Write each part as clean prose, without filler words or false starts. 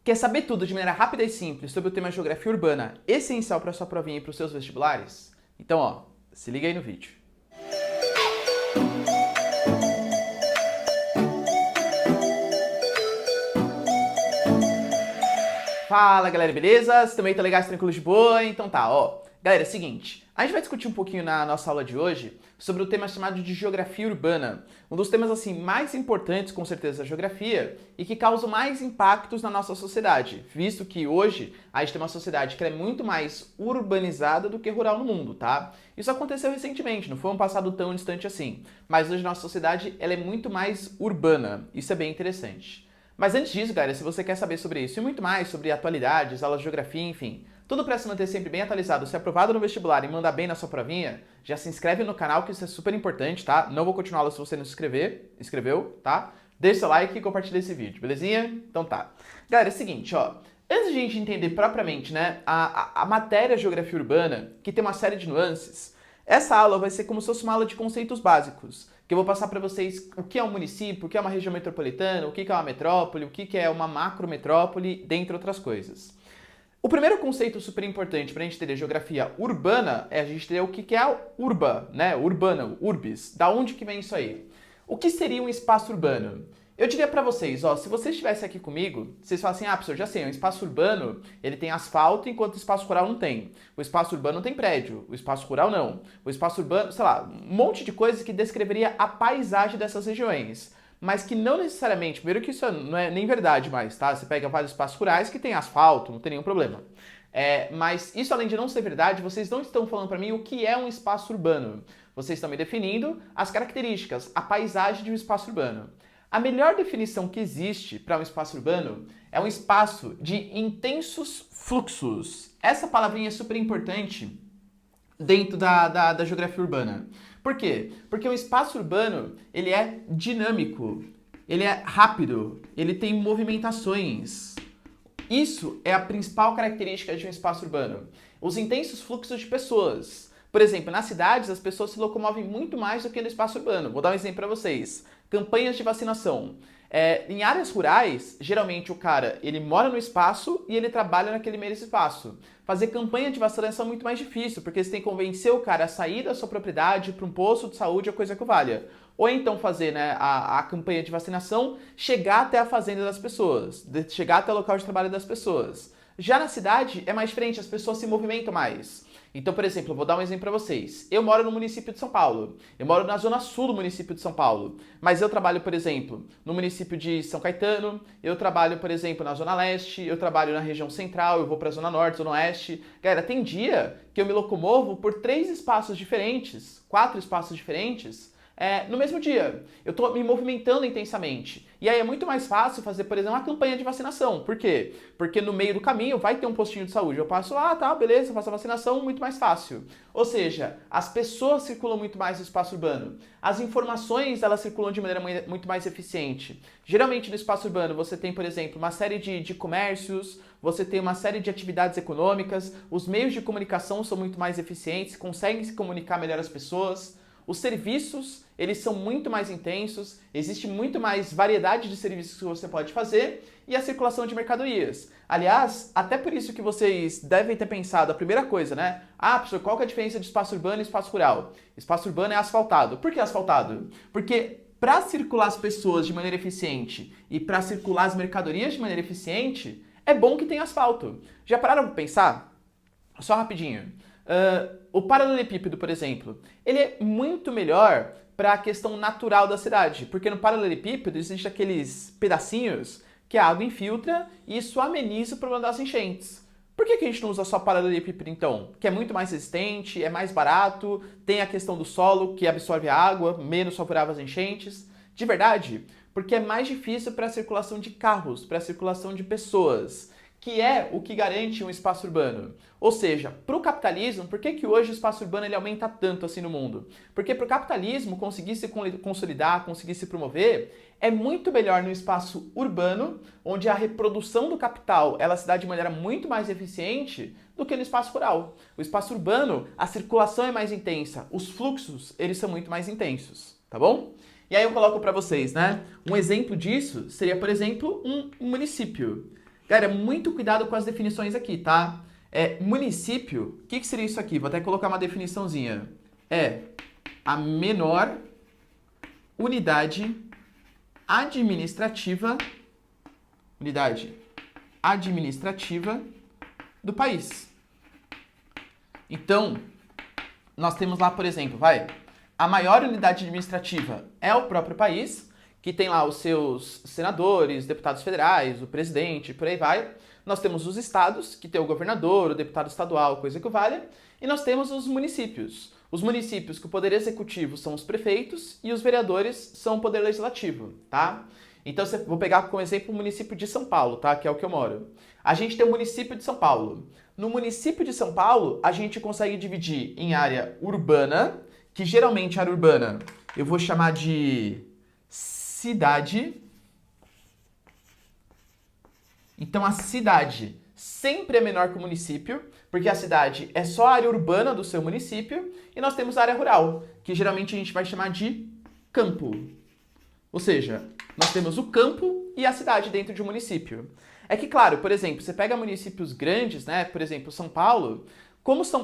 Quer saber tudo de maneira rápida e simples sobre o tema geografia urbana, essencial para sua provinha e para os seus vestibulares? Então, se liga aí no vídeo. Fala, galera, beleza? Vocês também estão legais, tranquilos, de boa? Então tá, Galera, é o seguinte, a gente vai discutir um pouquinho na nossa aula de hoje sobre o tema chamado de geografia urbana. Um dos temas, assim, mais importantes, com certeza, da geografia e que causa mais impactos na nossa sociedade, visto que hoje a gente tem uma sociedade que é muito mais urbanizada do que rural no mundo, tá? Isso aconteceu recentemente, não foi um passado tão distante assim, mas hoje a nossa sociedade ela é muito mais urbana, isso é bem interessante. Mas antes disso, galera, se você quer saber sobre isso e muito mais, sobre atualidades, aulas de geografia, enfim, tudo para se manter sempre bem atualizado, ser aprovado no vestibular e mandar bem na sua provinha, já se inscreve no canal, que isso é super importante, tá? Não vou continuar aula se você não se inscreveu, tá? Deixa seu like e compartilha esse vídeo, belezinha? Então tá. Galera, é o seguinte, antes de a gente entender propriamente, né, a matéria geografia urbana, que tem uma série de nuances, essa aula vai ser como se fosse uma aula de conceitos básicos, que eu vou passar para vocês o que é um município, o que é uma região metropolitana, o que é uma metrópole, o que é uma macrometrópole, dentre outras coisas. O primeiro conceito super importante para a gente entender geografia urbana é a gente entender o que é a urba, né? Urbana, urbis. Da onde que vem isso aí? O que seria um espaço urbano? Eu diria para vocês, se vocês estivessem aqui comigo, vocês falam assim, professor, já sei, um espaço urbano, ele tem asfalto, enquanto o espaço rural não tem. O espaço urbano tem prédio, o espaço rural não. O espaço urbano, sei lá, um monte de coisas que descreveria a paisagem dessas regiões. Mas que não necessariamente, primeiro que isso não é nem verdade mais, tá? Você pega vários espaços rurais que tem asfalto, não tem nenhum problema. Mas isso, além de não ser verdade, vocês não estão falando para mim o que é um espaço urbano. Vocês estão me definindo as características, a paisagem de um espaço urbano. A melhor definição que existe para um espaço urbano é um espaço de intensos fluxos. Essa palavrinha é super importante dentro da geografia urbana. Por quê? Porque um espaço urbano, ele é dinâmico, ele é rápido, ele tem movimentações. Isso é a principal característica de um espaço urbano. Os intensos fluxos de pessoas. Por exemplo, nas cidades, as pessoas se locomovem muito mais do que no espaço urbano. Vou dar um exemplo para vocês. Campanhas de vacinação. Em áreas rurais, geralmente o cara ele mora no espaço e ele trabalha naquele mesmo espaço. Fazer campanha de vacinação é muito mais difícil, porque você tem que convencer o cara a sair da sua propriedade para um posto de saúde ou coisa que valha. Ou então fazer a campanha de vacinação chegar até a fazenda das pessoas, chegar até o local de trabalho das pessoas. Já na cidade é mais diferente, as pessoas se movimentam mais. Então, por exemplo, eu vou dar um exemplo para vocês. Eu moro no município de São Paulo. Eu moro na zona sul do município de São Paulo. Mas eu trabalho, por exemplo, no município de São Caetano. Eu trabalho, por exemplo, na zona leste. Eu trabalho na região central. Eu vou para a zona norte, zona oeste. Galera, tem dia que eu me locomovo por 3 espaços diferentes, 4 espaços diferentes, no mesmo dia. Eu estou me movimentando intensamente. E aí é muito mais fácil fazer, por exemplo, uma campanha de vacinação. Por quê? Porque no meio do caminho vai ter um postinho de saúde. Eu passo, tá, beleza, faço a vacinação, muito mais fácil. Ou seja, as pessoas circulam muito mais no espaço urbano. As informações, elas circulam de maneira muito mais eficiente. Geralmente no espaço urbano você tem, por exemplo, uma série de comércios, você tem uma série de atividades econômicas, os meios de comunicação são muito mais eficientes, conseguem se comunicar melhor as pessoas. Os serviços, eles são muito mais intensos, existe muito mais variedade de serviços que você pode fazer e a circulação de mercadorias. Aliás, até por isso que vocês devem ter pensado, a primeira coisa, né? Professor, qual que é a diferença de espaço urbano e espaço rural? Espaço urbano é asfaltado. Por que asfaltado? Porque para circular as pessoas de maneira eficiente e para circular as mercadorias de maneira eficiente, é bom que tenha asfalto. Já pararam para pensar? Só rapidinho. O paralelepípedo, por exemplo, ele é muito melhor para a questão natural da cidade, porque no paralelepípedo existem aqueles pedacinhos que a água infiltra e isso ameniza o problema das enchentes. Por que a gente não usa só paralelepípedo então? Que é muito mais resistente, é mais barato, tem a questão do solo que absorve a água, menos favorável às enchentes. De verdade, porque é mais difícil para a circulação de carros, para a circulação de pessoas, que é o que garante um espaço urbano. Ou seja, para o capitalismo, por que hoje o espaço urbano ele aumenta tanto assim no mundo? Porque para o capitalismo conseguir se consolidar, conseguir se promover, é muito melhor no espaço urbano, onde a reprodução do capital ela se dá de maneira muito mais eficiente do que no espaço rural. O espaço urbano, a circulação é mais intensa, os fluxos eles são muito mais intensos, tá bom? E aí eu coloco para vocês, né? Um exemplo disso seria, por exemplo, um município. Galera, muito cuidado com as definições aqui, tá? Município, o que seria isso aqui? Vou até colocar uma definiçãozinha. É a menor unidade administrativa do país. Então, nós temos lá, por exemplo, a maior unidade administrativa é o próprio país, que tem lá os seus senadores, deputados federais, o presidente, por aí vai. Nós temos os estados, que tem o governador, o deputado estadual, coisa que valha. E nós temos os municípios. Os municípios que o poder executivo são os prefeitos e os vereadores são o poder legislativo, tá? Então, vou pegar como exemplo o município de São Paulo, tá? Que é o que eu moro. A gente tem o município de São Paulo. No município de São Paulo, a gente consegue dividir em área urbana, que geralmente a área urbana eu vou chamar de cidade. Então, a cidade sempre é menor que o município, porque a cidade é só a área urbana do seu município, e nós temos a área rural, que geralmente a gente vai chamar de campo. Ou seja, nós temos o campo e a cidade dentro de um município. É que, claro, por exemplo, você pega municípios grandes, né? Por exemplo, São Paulo,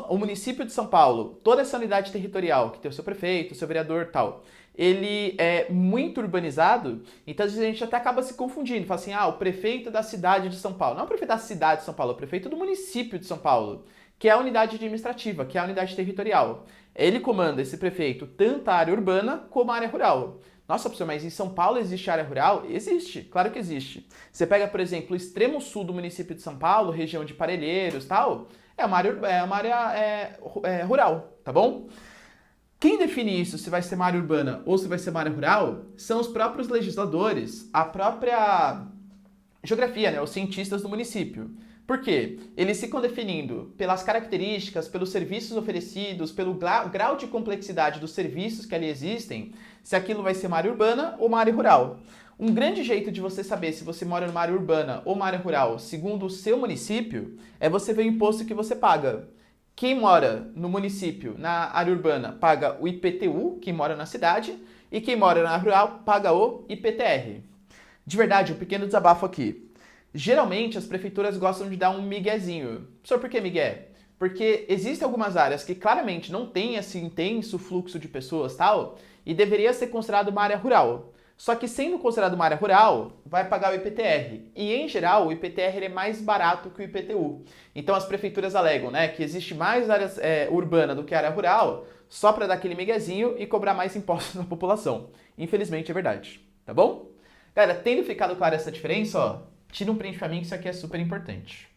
o município de São Paulo, toda essa unidade territorial, que tem o seu prefeito, o seu vereador e tal, ele é muito urbanizado, então às vezes a gente até acaba se confundindo, fala assim, o prefeito da cidade de São Paulo. Não é o prefeito da cidade de São Paulo, é o prefeito do município de São Paulo, que é a unidade administrativa, que é a unidade territorial. Ele comanda, esse prefeito, tanto a área urbana como a área rural. Nossa, professor, mas em São Paulo existe área rural? Existe, claro que existe. Você pega, por exemplo, o extremo sul do município de São Paulo, região de Parelheiros e tal, é uma área rural, tá bom? Quem define isso, se vai ser uma área urbana ou se vai ser uma área rural, são os próprios legisladores, a própria geografia, né, os cientistas do município. Por quê? Eles ficam definindo pelas características, pelos serviços oferecidos, pelo grau de complexidade dos serviços que ali existem, se aquilo vai ser uma área urbana ou uma área rural. Um grande jeito de você saber se você mora numa área urbana ou uma área rural, segundo o seu município, é você ver o imposto que você paga. Quem mora no município, na área urbana, paga o IPTU, quem mora na cidade, e quem mora na área rural paga o IPTR. De verdade, um pequeno desabafo aqui. Geralmente, as prefeituras gostam de dar um miguezinho. Professor, por que migué? Porque existem algumas áreas que claramente não tem esse intenso fluxo de pessoas tal, e deveria ser considerado uma área rural. Só que sendo considerado uma área rural, vai pagar o IPTR. E, em geral, o IPTR é mais barato que o IPTU. Então, as prefeituras alegam, né, que existe mais área urbana do que área rural, só para dar aquele miguezinho e cobrar mais impostos da população. Infelizmente, é verdade. Tá bom? Galera, tendo ficado clara essa diferença, tira um print para mim que isso aqui é super importante.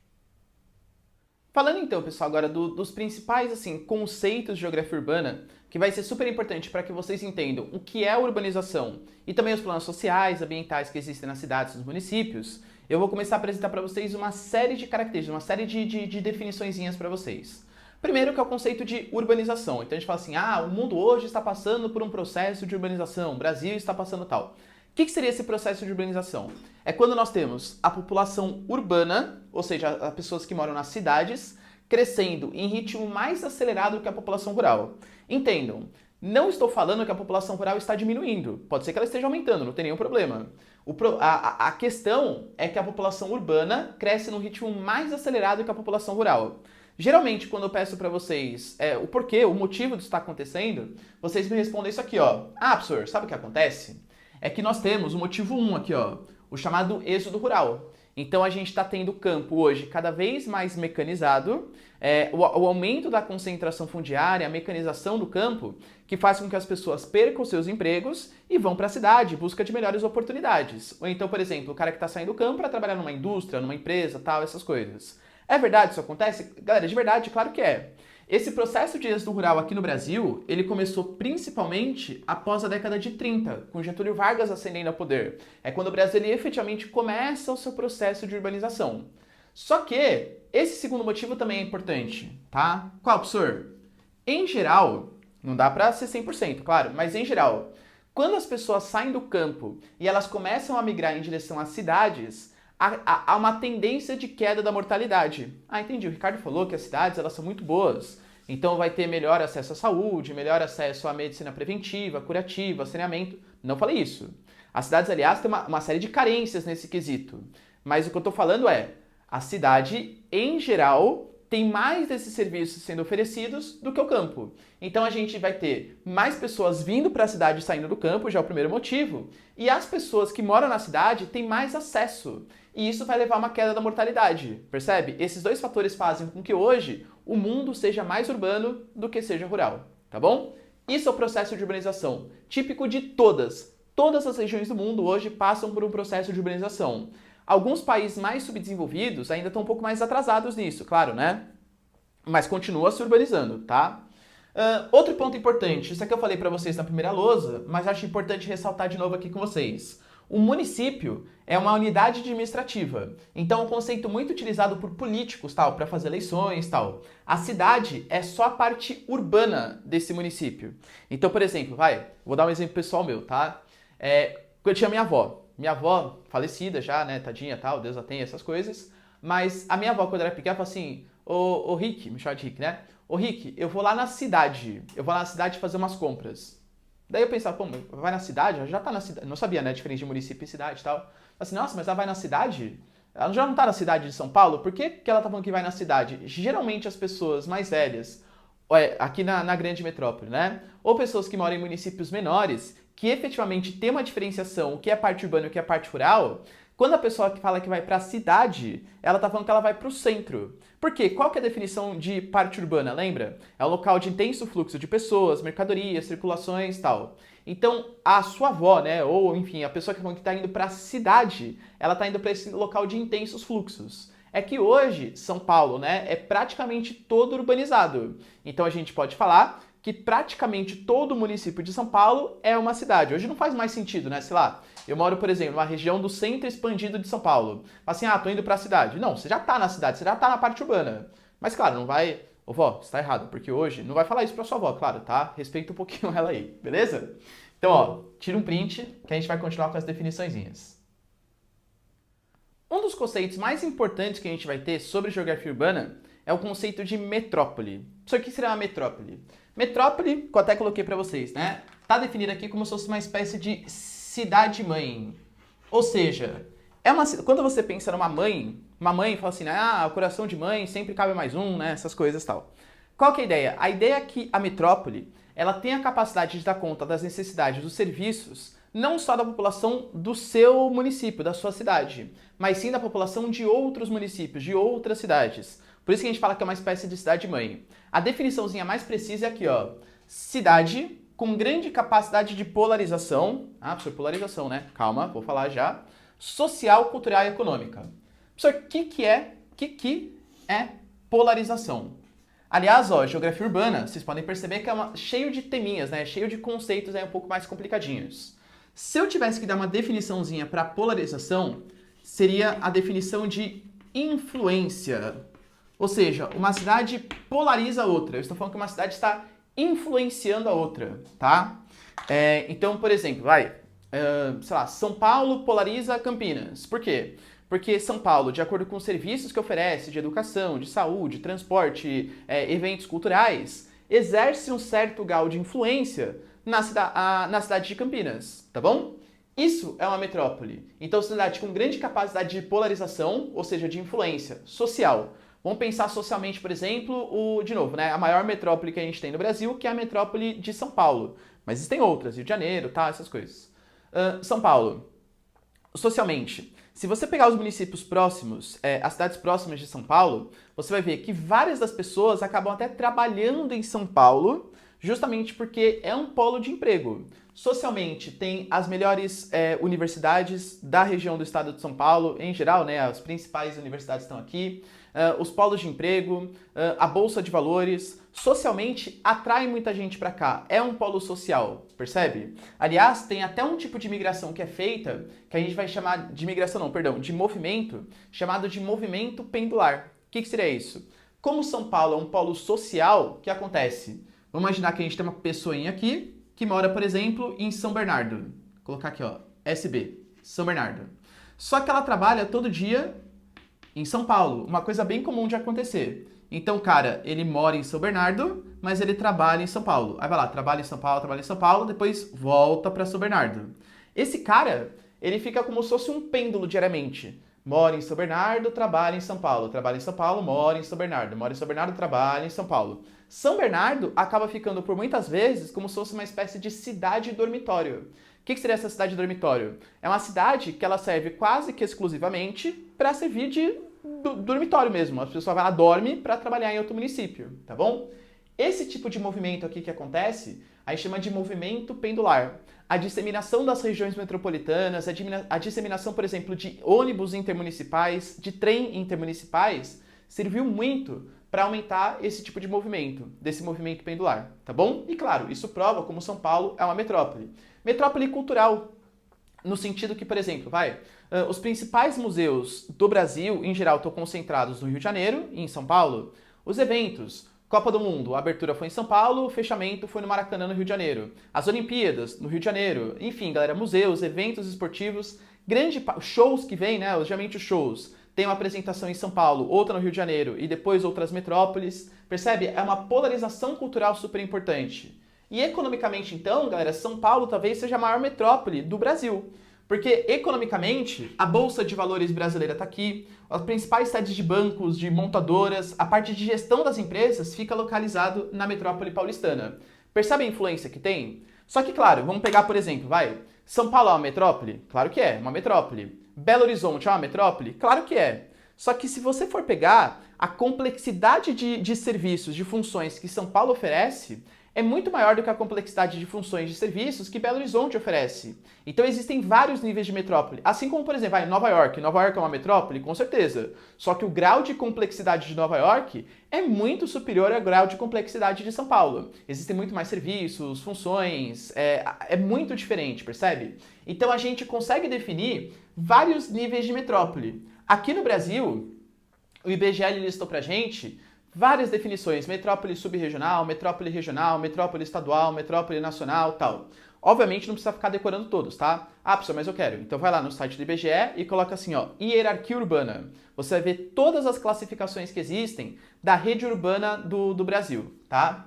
Falando então, pessoal, agora dos principais conceitos de geografia urbana, que vai ser super importante para que vocês entendam o que é a urbanização e também os planos sociais, ambientais que existem nas cidades e nos municípios, eu vou começar a apresentar para vocês uma série de características, uma série de definiçõezinhas para vocês. Primeiro que é o conceito de urbanização. Então a gente fala assim, o mundo hoje está passando por um processo de urbanização, o Brasil está passando tal. O que seria esse processo de urbanização? É quando nós temos a população urbana, ou seja, as pessoas que moram nas cidades, crescendo em ritmo mais acelerado que a população rural. Entendam, não estou falando que a população rural está diminuindo. Pode ser que ela esteja aumentando, não tem nenhum problema. A questão é que a população urbana cresce num ritmo mais acelerado que a população rural. Geralmente, quando eu peço para vocês o porquê, o motivo disso está acontecendo, vocês me respondem isso aqui, professor, sabe o que acontece? É que nós temos o motivo 1 aqui, o chamado êxodo rural. Então a gente está tendo campo hoje cada vez mais mecanizado, o aumento da concentração fundiária, a mecanização do campo, que faz com que as pessoas percam seus empregos e vão para a cidade em busca de melhores oportunidades. Ou então, por exemplo, o cara que está saindo do campo para trabalhar numa indústria, numa empresa, tal, essas coisas. É verdade isso acontece? Galera, de verdade, claro que é. Esse processo de êxodo rural aqui no Brasil, ele começou principalmente após a década de 30, com Getúlio Vargas ascendendo ao poder. É quando o Brasil ele efetivamente começa o seu processo de urbanização. Só que esse segundo motivo também é importante, tá? Qual, professor? Em geral, não dá para ser 100%, claro, mas em geral, quando as pessoas saem do campo e elas começam a migrar em direção às cidades, há uma tendência de queda da mortalidade. Entendi. O Ricardo falou que as cidades elas são muito boas. Então vai ter melhor acesso à saúde, melhor acesso à medicina preventiva, curativa, saneamento. Não falei isso. As cidades, aliás, têm uma série de carências nesse quesito. Mas o que eu tô falando é, a cidade, em geral, tem mais desses serviços sendo oferecidos do que o campo. Então a gente vai ter mais pessoas vindo para a cidade e saindo do campo, já é o primeiro motivo, e as pessoas que moram na cidade têm mais acesso. E isso vai levar a uma queda da mortalidade, percebe? Esses dois fatores fazem com que hoje o mundo seja mais urbano do que seja rural, tá bom? Isso é o processo de urbanização, típico de todas. Todas as regiões do mundo hoje passam por um processo de urbanização. Alguns países mais subdesenvolvidos ainda estão um pouco mais atrasados nisso, claro, né? Mas continua se urbanizando, tá? Outro ponto importante, isso aqui eu falei para vocês na primeira lousa, mas acho importante ressaltar de novo aqui com vocês. O município é uma unidade administrativa, então é um conceito muito utilizado por políticos, tal, para fazer eleições, tal. A cidade é só a parte urbana desse município. Então, por exemplo, vou dar um exemplo pessoal meu, tá? Eu tinha minha avó falecida já, né, tadinha, tal, Deus a tenha, essas coisas. Mas a minha avó, quando era pequena, falou assim, ô Rick, me chama de Rick, né? Ô Rick, eu vou lá na cidade fazer umas compras. Daí eu pensava, pô, vai na cidade? Ela já tá na cidade. Não sabia, né, a diferença de município e cidade e tal. Assim, nossa, mas ela vai na cidade? Ela já não tá na cidade de São Paulo? Por que ela tá falando que vai na cidade? Geralmente as pessoas mais velhas, aqui na grande metrópole, né? Ou pessoas que moram em municípios menores, que efetivamente tem uma diferenciação, o que é parte urbana e o que é parte rural. Quando a pessoa que fala que vai para a cidade, ela tá falando que ela vai para o centro. Por quê? Qual que é a definição de parte urbana, lembra? É um local de intenso fluxo de pessoas, mercadorias, circulações e tal. Então, a sua avó, né, ou enfim, a pessoa que está indo para a cidade, ela está indo para esse local de intensos fluxos. É que hoje, São Paulo, né, é praticamente todo urbanizado. Então a gente pode falar que praticamente todo o município de São Paulo é uma cidade. Hoje não faz mais sentido, né? Sei lá, eu moro, por exemplo, numa região do centro expandido de São Paulo. Assim, tô indo pra cidade. Não, você já tá na cidade, você já tá na parte urbana. Mas claro, não vai... Ô vó, você tá errado, porque hoje não vai falar isso pra sua avó, claro, tá? Respeita um pouquinho ela aí, beleza? Então, tira um print que a gente vai continuar com as definiçõezinhas. Um dos conceitos mais importantes que a gente vai ter sobre geografia urbana é o conceito de metrópole. Isso aqui seria uma metrópole. Metrópole, que eu até coloquei para vocês, né? Tá definido aqui como se fosse uma espécie de cidade-mãe. Ou seja, quando você pensa numa mãe, uma mãe fala assim, né? O coração de mãe sempre cabe mais um, né? Essas coisas e tal. Qual que é a ideia? A ideia é que a metrópole, ela tem a capacidade de dar conta das necessidades dos serviços, não só da população do seu município, da sua cidade, mas sim da população de outros municípios, de outras cidades. Por isso que a gente fala que é uma espécie de cidade-mãe. A definiçãozinha mais precisa é aqui, ó. Cidade com grande capacidade de polarização. Professor, polarização, né? Calma, vou falar já. Social, cultural e econômica. Professor, o que é polarização? Aliás, geografia urbana, vocês podem perceber que é cheio de teminhas, né? Cheio de conceitos um pouco mais complicadinhos. Se eu tivesse que dar uma definiçãozinha para polarização, seria a definição de influência. Ou seja, uma cidade polariza a outra. Eu estou falando que uma cidade está influenciando a outra, tá? Então, por exemplo, sei lá, São Paulo polariza Campinas. Por quê? Porque São Paulo, de acordo com os serviços que oferece de educação, de saúde, transporte, eventos culturais, exerce um certo grau de influência na cidade de Campinas, tá bom? Isso é uma metrópole. Então, cidade com grande capacidade de polarização, ou seja, de influência social. Vamos pensar socialmente, por exemplo, de novo, né, a maior metrópole que a gente tem no Brasil, que é a metrópole de São Paulo. Mas existem outras, Rio de Janeiro, tá, essas coisas. São Paulo, socialmente, se você pegar os municípios próximos, as cidades próximas de São Paulo, você vai ver que várias das pessoas acabam até trabalhando em São Paulo, justamente porque é um polo de emprego. Socialmente, tem as melhores universidades da região do estado de São Paulo, em geral, né, as principais universidades estão aqui, os polos de emprego, a bolsa de valores. Socialmente, atrai muita gente para cá, é um polo social, percebe? Aliás, tem até um tipo de migração que é feita, que a gente vai chamar de migração não, perdão, de movimento, chamado de movimento pendular. O que seria isso? Como São Paulo é um polo social, o que acontece? Vamos imaginar que a gente tem uma pessoinha aqui, que mora, por exemplo, em São Bernardo. Vou colocar aqui, ó, SB, São Bernardo. Só que ela trabalha todo dia em São Paulo, uma coisa bem comum de acontecer. Então, cara, ele mora em São Bernardo, mas ele trabalha em São Paulo. Aí vai lá, trabalha em São Paulo, depois volta para São Bernardo. Esse cara, ele fica como se fosse um pêndulo diariamente. mora em São Bernardo, trabalha em São Paulo. Trabalha em São Paulo, mora em São Bernardo. Mora em São Bernardo, trabalha em São Paulo. São Bernardo acaba ficando por muitas vezes como se fosse uma espécie de cidade dormitório. O que seria essa cidade dormitório? É uma cidade que ela serve quase que exclusivamente para servir de dormitório mesmo. A pessoa vai lá, dorme para trabalhar em outro município, tá bom? Esse tipo de movimento aqui que acontece, a gente chama de movimento pendular. A disseminação das regiões metropolitanas, a disseminação, por exemplo, de ônibus intermunicipais, de trem intermunicipais, serviu muito para aumentar esse tipo de movimento, desse movimento pendular, tá bom? E claro, isso prova como São Paulo é uma metrópole. Metrópole cultural, no sentido que, por exemplo, os principais museus do Brasil, em geral, estão concentrados no Rio de Janeiro e em São Paulo. Os eventos, Copa do Mundo, a abertura foi em São Paulo, o fechamento foi no Maracanã, no Rio de Janeiro. As Olimpíadas, no Rio de Janeiro. Enfim, galera, museus, eventos esportivos, shows que vêm, né? Geralmente os shows. Tem uma apresentação em São Paulo, outra no Rio de Janeiro e depois outras metrópoles. Percebe? É uma polarização cultural super importante. E economicamente, então, galera, São Paulo talvez seja a maior metrópole do Brasil. Porque, economicamente, a Bolsa de Valores brasileira está aqui, as principais sedes de bancos, de montadoras, a parte de gestão das empresas fica localizado na metrópole paulistana. Percebe a influência que tem? Só que, claro, vamos pegar, por exemplo, São Paulo é uma metrópole? Claro que é, uma metrópole. Belo Horizonte é uma metrópole? Claro que é. Só que se você for pegar a complexidade de serviços, de funções que São Paulo oferece, é muito maior do que a complexidade de funções de serviços que Belo Horizonte oferece. Então existem vários níveis de metrópole. Assim como, por exemplo, Nova York. Nova York é uma metrópole? Com certeza. Só que o grau de complexidade de Nova York é muito superior ao grau de complexidade de São Paulo. Existem muito mais serviços, funções, é muito diferente, percebe? Então a gente consegue definir vários níveis de metrópole. Aqui no Brasil, o IBGE listou pra gente várias definições, metrópole subregional, metrópole regional, metrópole estadual, metrópole nacional, tal. Obviamente não precisa ficar decorando todos, tá? Ah, professor, mas eu quero. Então vai lá no site do IBGE e coloca assim, ó, hierarquia urbana. Você vai ver todas as classificações que existem da rede urbana do Brasil, tá?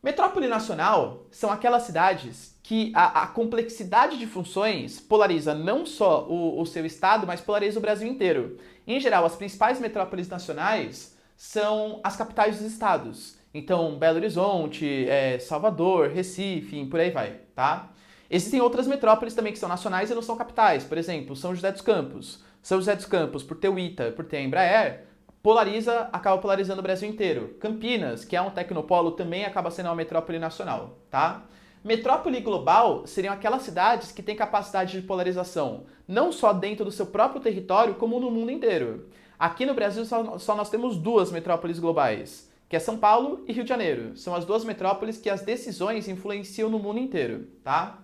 Metrópole nacional são aquelas cidades que a complexidade de funções polariza não só o seu estado, mas polariza o Brasil inteiro. Em geral, as principais metrópoles nacionais são as capitais dos estados. Então, Belo Horizonte, Salvador, Recife, por aí vai, tá? Existem outras metrópoles também que são nacionais e não são capitais. Por exemplo, São José dos Campos. São José dos Campos, por ter o ITA, por ter a Embraer, acaba polarizando o Brasil inteiro. Campinas, que é um tecnopolo, também acaba sendo uma metrópole nacional, tá? Metrópole global seriam aquelas cidades que têm capacidade de polarização, não só dentro do seu próprio território, como no mundo inteiro. Aqui no Brasil só nós temos duas metrópoles globais, que é São Paulo e Rio de Janeiro. São as duas metrópoles que as decisões influenciam no mundo inteiro, tá?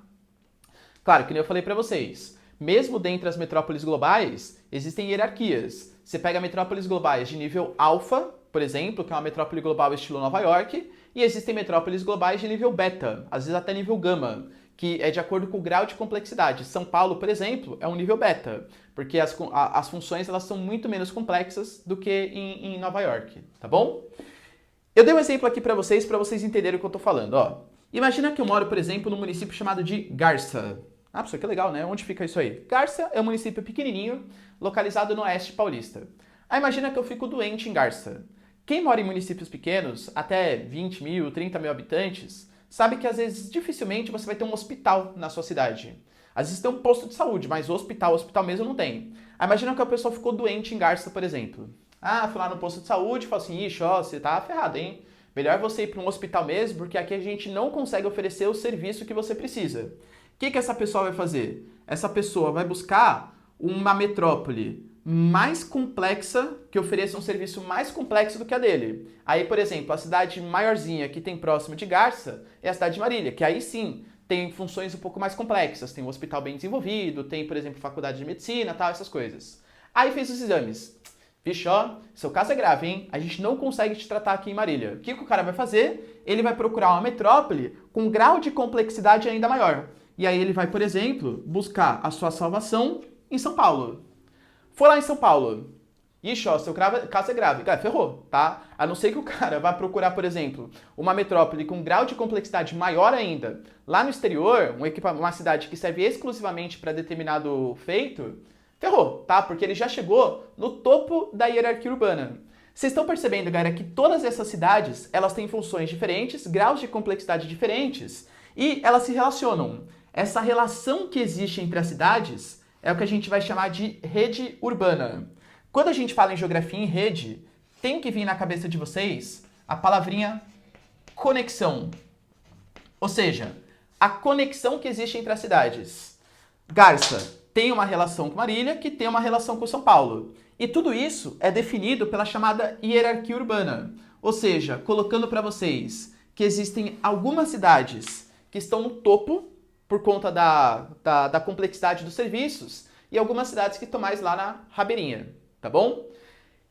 Claro, que nem eu falei pra vocês, mesmo dentre as metrópoles globais, existem hierarquias. Você pega metrópoles globais de nível alfa, por exemplo, que é uma metrópole global estilo Nova York, e existem metrópoles globais de nível beta, às vezes até nível gama, que é de acordo com o grau de complexidade. São Paulo, por exemplo, é um nível beta, porque as funções elas são muito menos complexas do que em Nova York, tá bom? Eu dei um exemplo aqui para vocês entenderem o que eu tô falando, ó. Imagina que eu moro, por exemplo, num município chamado de Garça. Ah, professor, que legal, né? Onde fica isso aí? Garça é um município pequenininho, localizado no oeste paulista. Aí imagina que eu fico doente em Garça. Quem mora em municípios pequenos, até 20 mil, 30 mil habitantes, sabe que às vezes dificilmente você vai ter um hospital na sua cidade. Às vezes tem um posto de saúde, mas o hospital mesmo não tem. Aí imagina que a pessoa ficou doente em Garça, por exemplo. Ah, fui lá no posto de saúde e falou assim, ixi, ó, você tá ferrado, hein? Melhor você ir para um hospital mesmo, porque aqui a gente não consegue oferecer o serviço que você precisa. O que essa pessoa vai fazer? Essa pessoa vai buscar uma metrópole mais complexa, que ofereça um serviço mais complexo do que a dele. Aí, por exemplo, a cidade maiorzinha que tem próximo de Garça é a cidade de Marília, que aí sim tem funções um pouco mais complexas. Tem um hospital bem desenvolvido, tem, por exemplo, faculdade de medicina, tal, essas coisas. Aí fez os exames. Vixe, ó, seu caso é grave, hein? A gente não consegue te tratar aqui em Marília. O que o cara vai fazer? Ele vai procurar uma metrópole com um grau de complexidade ainda maior. E aí ele vai, por exemplo, buscar a sua salvação em São Paulo. For lá em São Paulo. Ixi, ó, seu caso é grave. Cara, ferrou, tá? A não ser que o cara vá procurar, por exemplo, uma metrópole com um grau de complexidade maior ainda. Lá no exterior, uma cidade que serve exclusivamente para determinado feito, ferrou, tá? Porque ele já chegou no topo da hierarquia urbana. Vocês estão percebendo, galera, que todas essas cidades, elas têm funções diferentes, graus de complexidade diferentes, e elas se relacionam. Essa relação que existe entre as cidades é o que a gente vai chamar de rede urbana. Quando a gente fala em geografia em rede, tem que vir na cabeça de vocês a palavrinha conexão. Ou seja, a conexão que existe entre as cidades. Garça tem uma relação com Marília, que tem uma relação com São Paulo. E tudo isso é definido pela chamada hierarquia urbana. Ou seja, colocando para vocês que existem algumas cidades que estão no topo por conta da complexidade dos serviços e algumas cidades que estão mais lá na rabeirinha, tá bom?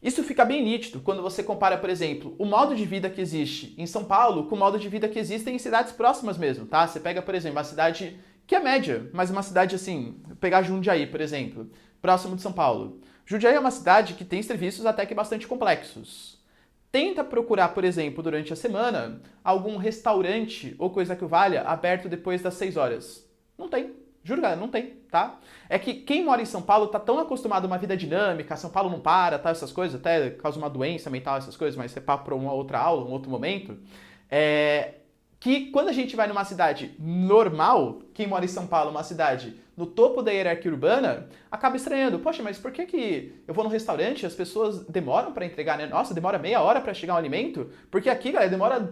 Isso fica bem nítido quando você compara, por exemplo, o modo de vida que existe em São Paulo com o modo de vida que existe em cidades próximas mesmo, tá? Você pega, por exemplo, uma cidade que é média, mas uma cidade assim, pegar Jundiaí, por exemplo, próximo de São Paulo. Jundiaí é uma cidade que tem serviços até que bastante complexos. Tenta procurar, por exemplo, durante a semana, algum restaurante ou coisa que o valha aberto depois das 6 horas. Não tem. Juro, galera, não tem, tá? É que quem mora em São Paulo tá tão acostumado a uma vida dinâmica, São Paulo não para, tá? Essas coisas, até causa uma doença mental, essas coisas, mas isso é papo para uma outra aula, um outro momento. Que quando a gente vai numa cidade normal, quem mora em São Paulo, uma cidade no topo da hierarquia urbana, acaba estranhando. Poxa, mas por que eu vou num restaurante e as pessoas demoram para entregar, né? Nossa, demora meia hora para chegar um alimento? Porque aqui, galera, demora,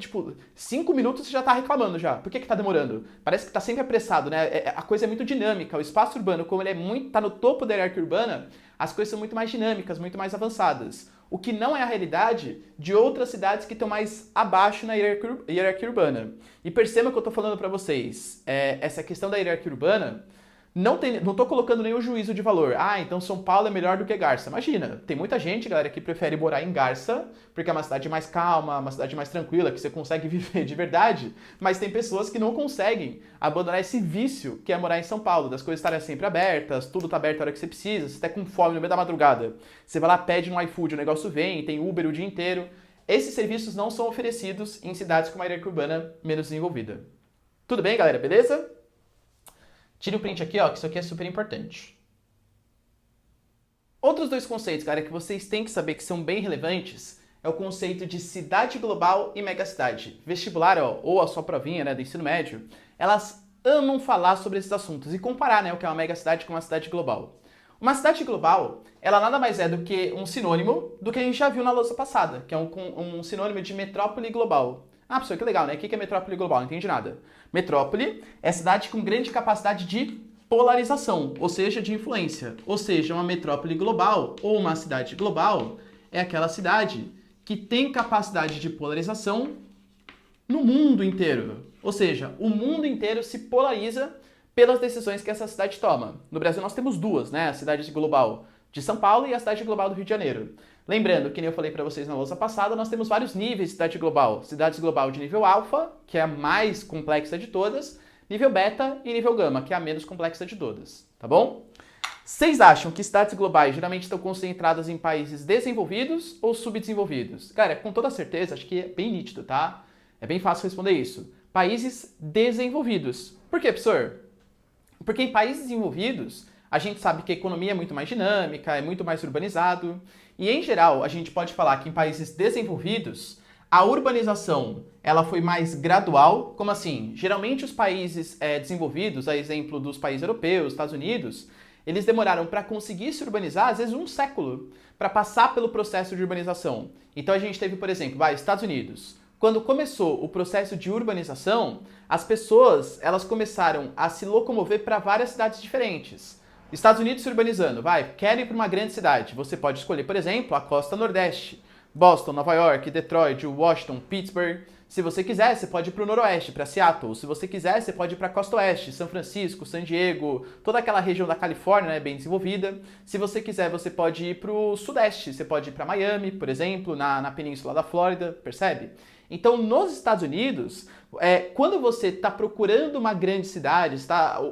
5 minutos e você já tá reclamando já. Por que tá demorando? Parece que tá sempre apressado, né? A coisa é muito dinâmica. O espaço urbano, como ele tá no topo da hierarquia urbana, as coisas são muito mais dinâmicas, muito mais avançadas. O que não é a realidade de outras cidades que estão mais abaixo na hierarquia urbana. E perceba que eu estou falando para vocês, essa questão da hierarquia urbana, não estou colocando nenhum juízo de valor. Ah, então São Paulo é melhor do que Garça. Imagina, tem muita gente, galera, que prefere morar em Garça, porque é uma cidade mais calma, uma cidade mais tranquila, que você consegue viver de verdade, mas tem pessoas que não conseguem abandonar esse vício que é morar em São Paulo, das coisas estarem sempre abertas, tudo tá aberto a hora que você precisa, você está com fome no meio da madrugada, você vai lá, pede no iFood, o negócio vem, tem Uber o dia inteiro. Esses serviços não são oferecidos em cidades com uma hierarquia urbana menos desenvolvida. Tudo bem, galera? Beleza? Tira o print aqui, ó, que isso aqui é super importante. Outros 2 conceitos, cara, que vocês têm que saber que são bem relevantes é o conceito de cidade global e megacidade. Vestibular, ó, ou a sua provinha, né, do ensino médio, elas amam falar sobre esses assuntos e comparar, né, o que é uma megacidade com uma cidade global. Uma cidade global, ela nada mais é do que um sinônimo do que a gente já viu na lousa passada, que é um sinônimo de metrópole global. Ah, professor, que legal, né? O que é metrópole global? Não entendi nada. Metrópole é cidade com grande capacidade de polarização, ou seja, de influência. Ou seja, uma metrópole global ou uma cidade global é aquela cidade que tem capacidade de polarização no mundo inteiro. Ou seja, o mundo inteiro se polariza pelas decisões que essa cidade toma. No Brasil nós temos 2, né? A cidade global de São Paulo e a cidade global do Rio de Janeiro. Lembrando, que nem eu falei para vocês na lousa passada, nós temos vários níveis de cidade global. Cidade global de nível alfa, que é a mais complexa de todas, nível beta e nível gama, que é a menos complexa de todas, tá bom? Vocês acham que cidades globais geralmente estão concentradas em países desenvolvidos ou subdesenvolvidos? Cara, com toda certeza, acho que é bem nítido, tá? É bem fácil responder isso. Países desenvolvidos. Por quê, professor? Porque em países desenvolvidos, a gente sabe que a economia é muito mais dinâmica, é muito mais urbanizado. E, em geral, a gente pode falar que em países desenvolvidos, a urbanização ela foi mais gradual. Como assim? Geralmente os países desenvolvidos, a exemplo dos países europeus, Estados Unidos, eles demoraram para conseguir se urbanizar, às vezes 1 século, para passar pelo processo de urbanização. Então a gente teve, por exemplo, Estados Unidos. Quando começou o processo de urbanização, as pessoas elas começaram a se locomover para várias cidades diferentes. Estados Unidos se urbanizando, quer ir para uma grande cidade. Você pode escolher, por exemplo, a costa nordeste. Boston, Nova York, Detroit, Washington, Pittsburgh. Se você quiser, você pode ir para o noroeste, para Seattle. Se você quiser, você pode ir para a costa oeste, São Francisco, San Diego, toda aquela região da Califórnia, né, bem desenvolvida. Se você quiser, você pode ir para o sudeste. Você pode ir para Miami, por exemplo, na península da Flórida, percebe? Então, nos Estados Unidos, quando você está procurando uma grande cidade,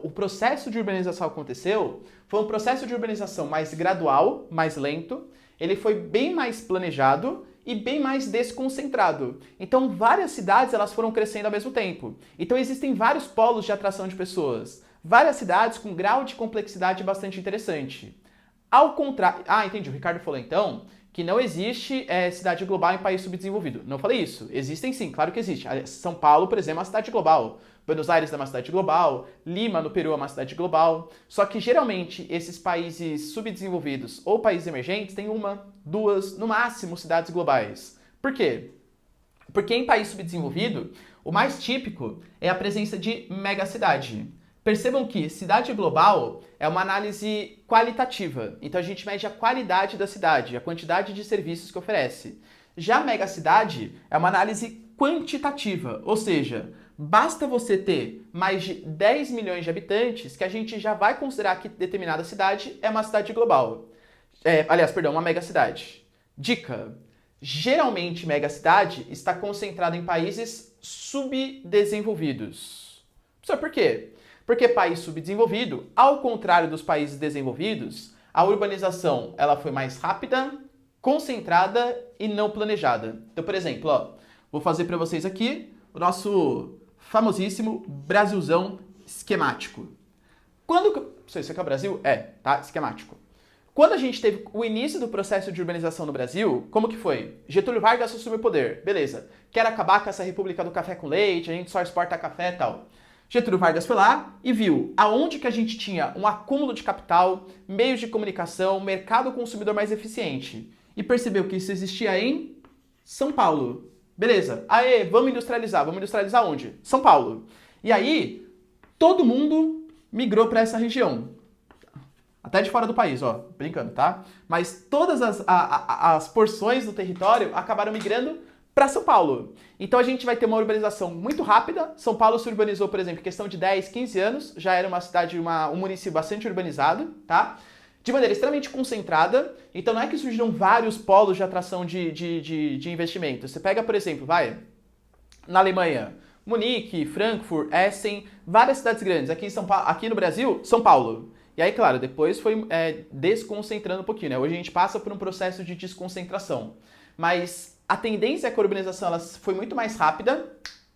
o processo de urbanização aconteceu, foi um processo de urbanização mais gradual, mais lento, ele foi bem mais planejado e bem mais desconcentrado. Então, várias cidades elas foram crescendo ao mesmo tempo. Então, existem vários polos de atração de pessoas, várias cidades com grau de complexidade bastante interessante. Ao contrário... Ah, entendi. O Ricardo falou, então, que não existe cidade global em país subdesenvolvido. Não falei isso. Existem sim, claro que existe. São Paulo, por exemplo, é uma cidade global. Buenos Aires é uma cidade global. Lima, no Peru, é uma cidade global. Só que, geralmente, esses países subdesenvolvidos ou países emergentes têm uma, duas, no máximo, cidades globais. Por quê? Porque em país subdesenvolvido, o mais típico é a presença de megacidade. Percebam que cidade global é uma análise qualitativa. Então a gente mede a qualidade da cidade, a quantidade de serviços que oferece. Já a megacidade é uma análise quantitativa, ou seja, basta você ter mais de 10 milhões de habitantes que a gente já vai considerar que determinada cidade é uma cidade global. Uma megacidade. Dica: geralmente megacidade está concentrada em países subdesenvolvidos. Professor, por quê? Porque país subdesenvolvido, ao contrário dos países desenvolvidos, a urbanização ela foi mais rápida, concentrada e não planejada. Então, por exemplo, vou fazer para vocês aqui o nosso famosíssimo Brasilzão esquemático. Isso aqui é o Brasil? Tá? Esquemático. Quando a gente teve o início do processo de urbanização no Brasil, como que foi? Getúlio Vargas assumiu o poder, beleza. Quer acabar com essa república do café com leite, a gente só exporta café e tal. Getúlio Vargas foi lá e viu aonde que a gente tinha um acúmulo de capital, meios de comunicação, mercado consumidor mais eficiente. E percebeu que isso existia em São Paulo. Beleza. Aê, vamos industrializar. Vamos industrializar onde? São Paulo. E aí, todo mundo migrou para essa região. Até de fora do país, brincando, tá? Mas todas as porções do território acabaram migrando para São Paulo. Então a gente vai ter uma urbanização muito rápida. São Paulo se urbanizou, por exemplo, em questão de 10, 15 anos. Já era uma cidade, um município bastante urbanizado, tá? De maneira extremamente concentrada. Então não é que surgiram vários polos de atração de investimento. Você pega, por exemplo, na Alemanha, Munique, Frankfurt, Essen, várias cidades grandes. Aqui no Brasil, São Paulo. E aí, claro, depois foi desconcentrando um pouquinho, né? Hoje a gente passa por um processo de desconcentração. Mas a tendência é que a urbanização ela foi muito mais rápida,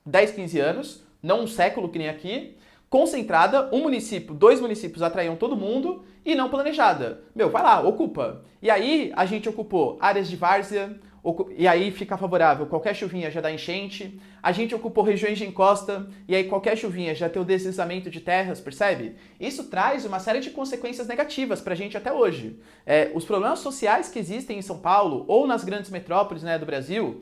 10, 15 anos, não um século que nem aqui, concentrada, um município, 2 municípios atraíam todo mundo e não planejada. Vai lá, ocupa. E aí a gente ocupou áreas de várzea, e aí fica favorável, qualquer chuvinha já dá enchente. A gente ocupou regiões de encosta, e aí qualquer chuvinha já tem o deslizamento de terras, percebe? Isso traz uma série de consequências negativas pra gente até hoje. Os problemas sociais que existem em São Paulo, ou nas grandes metrópoles, né, do Brasil,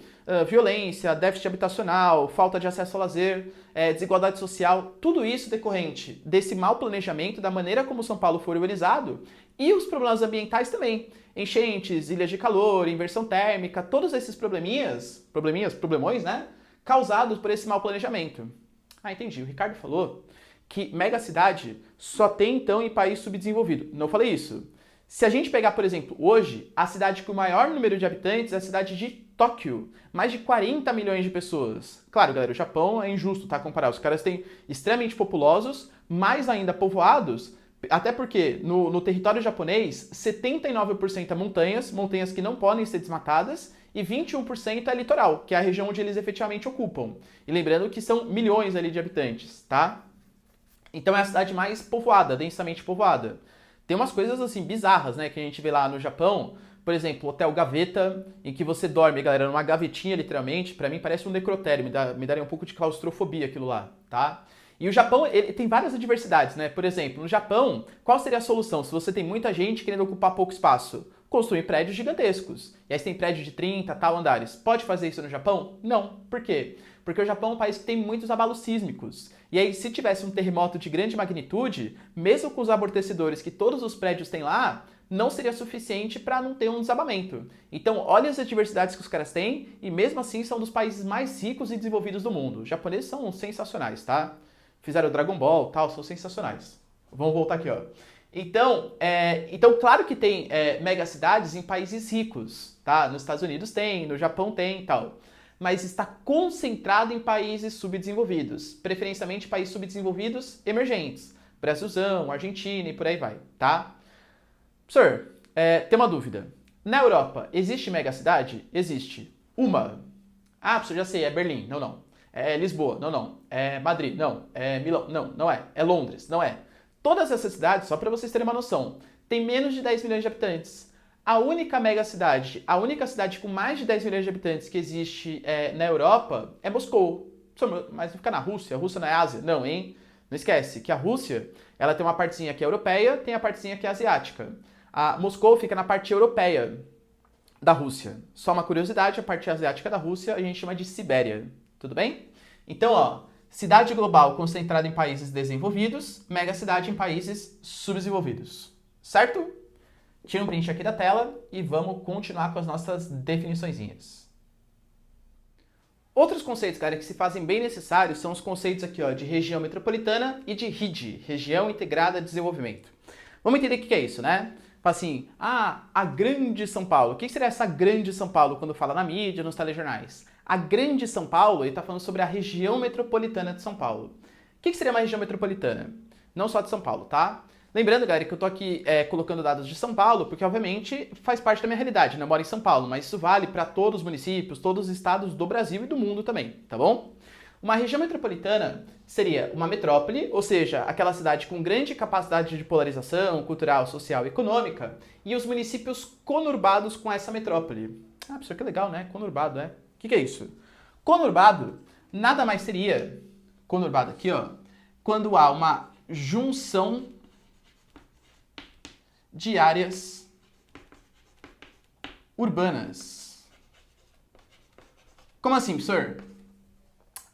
violência, déficit habitacional, falta de acesso ao lazer, desigualdade social, tudo isso decorrente desse mau planejamento, da maneira como São Paulo foi urbanizado, e os problemas ambientais também. Enchentes, ilhas de calor, inversão térmica, todos esses problemões, né? Causados por esse mau planejamento. Ah, entendi. O Ricardo falou que megacidade só tem, então, em país subdesenvolvido. Não falei isso. Se a gente pegar, por exemplo, hoje, a cidade com o maior número de habitantes é a cidade de Tóquio. Mais de 40 milhões de pessoas. Claro, galera, o Japão é injusto, tá? Comparar. Os caras têm extremamente populosos, mais ainda povoados. Até porque no território japonês, 79% é montanhas que não podem ser desmatadas, e 21% é litoral, que é a região onde eles efetivamente ocupam. E lembrando que são milhões ali de habitantes, tá? Então é a cidade mais povoada, densamente povoada. Tem umas coisas assim bizarras, né, que a gente vê lá no Japão. Por exemplo, o Hotel Gaveta, em que você dorme, galera, numa gavetinha, literalmente. Pra mim parece um necrotério, me daria um pouco de claustrofobia aquilo lá, tá? E o Japão, ele tem várias adversidades, né? Por exemplo, no Japão, qual seria a solução se você tem muita gente querendo ocupar pouco espaço? Construir prédios gigantescos. E aí você tem prédio de 30, tal andares. Pode fazer isso no Japão? Não. Por quê? Porque o Japão é um país que tem muitos abalos sísmicos. E aí, se tivesse um terremoto de grande magnitude, mesmo com os amortecedores que todos os prédios têm lá, não seria suficiente para não ter um desabamento. Então, olha as adversidades que os caras têm, e mesmo assim são dos países mais ricos e desenvolvidos do mundo. Os japoneses são sensacionais, tá? Fizeram Dragon Ball, tal, são sensacionais. Vamos voltar aqui, ó. Então claro que tem megacidades em países ricos, tá? Nos Estados Unidos tem, no Japão tem e tal. Mas está concentrado em países subdesenvolvidos, preferencialmente países subdesenvolvidos emergentes. Brasilzão, Argentina e por aí vai, tá? Professor, tem uma dúvida. Na Europa, existe megacidade? Existe. Uma. Ah, professor, já sei, é Berlim. Não, não. É Lisboa, não. É Madrid, não. É Milão, não é. É Londres, não é. Todas essas cidades, só para vocês terem uma noção, tem menos de 10 milhões de habitantes. A única megacidade, a única cidade com mais de 10 milhões de habitantes que existe na Europa é Moscou. Mas fica na Rússia? A Rússia não é Ásia? Não, hein? Não esquece que a Rússia, ela tem uma partezinha que é europeia, tem a partezinha que é asiática. A Moscou fica na parte europeia da Rússia. Só uma curiosidade, a parte asiática da Rússia a gente chama de Sibéria. Tudo bem? Então, ó, cidade global concentrada em países desenvolvidos, megacidade em países subdesenvolvidos. Certo? Tira um print aqui da tela e vamos continuar com as nossas definiçõezinhas. Outros conceitos, galera, que se fazem bem necessários são os conceitos aqui, ó, de região metropolitana e de RID, Região Integrada de Desenvolvimento. Vamos entender o que é isso, né? Fala assim, a Grande São Paulo. O que seria essa Grande São Paulo quando fala na mídia, nos telejornais? A Grande São Paulo, ele está falando sobre a região metropolitana de São Paulo. O que seria uma região metropolitana? Não só de São Paulo, tá? Lembrando, galera, que eu tô aqui colocando dados de São Paulo, porque obviamente faz parte da minha realidade, né? Eu moro em São Paulo, mas isso vale para todos os municípios, todos os estados do Brasil e do mundo também, tá bom? Uma região metropolitana seria uma metrópole, ou seja, aquela cidade com grande capacidade de polarização cultural, social e econômica, e os municípios conurbados com essa metrópole. Ah, professor, que legal, né? Conurbado, né? O que é isso? Conurbado nada mais seria, conurbado aqui, ó, quando há uma junção de áreas urbanas. Como assim, professor?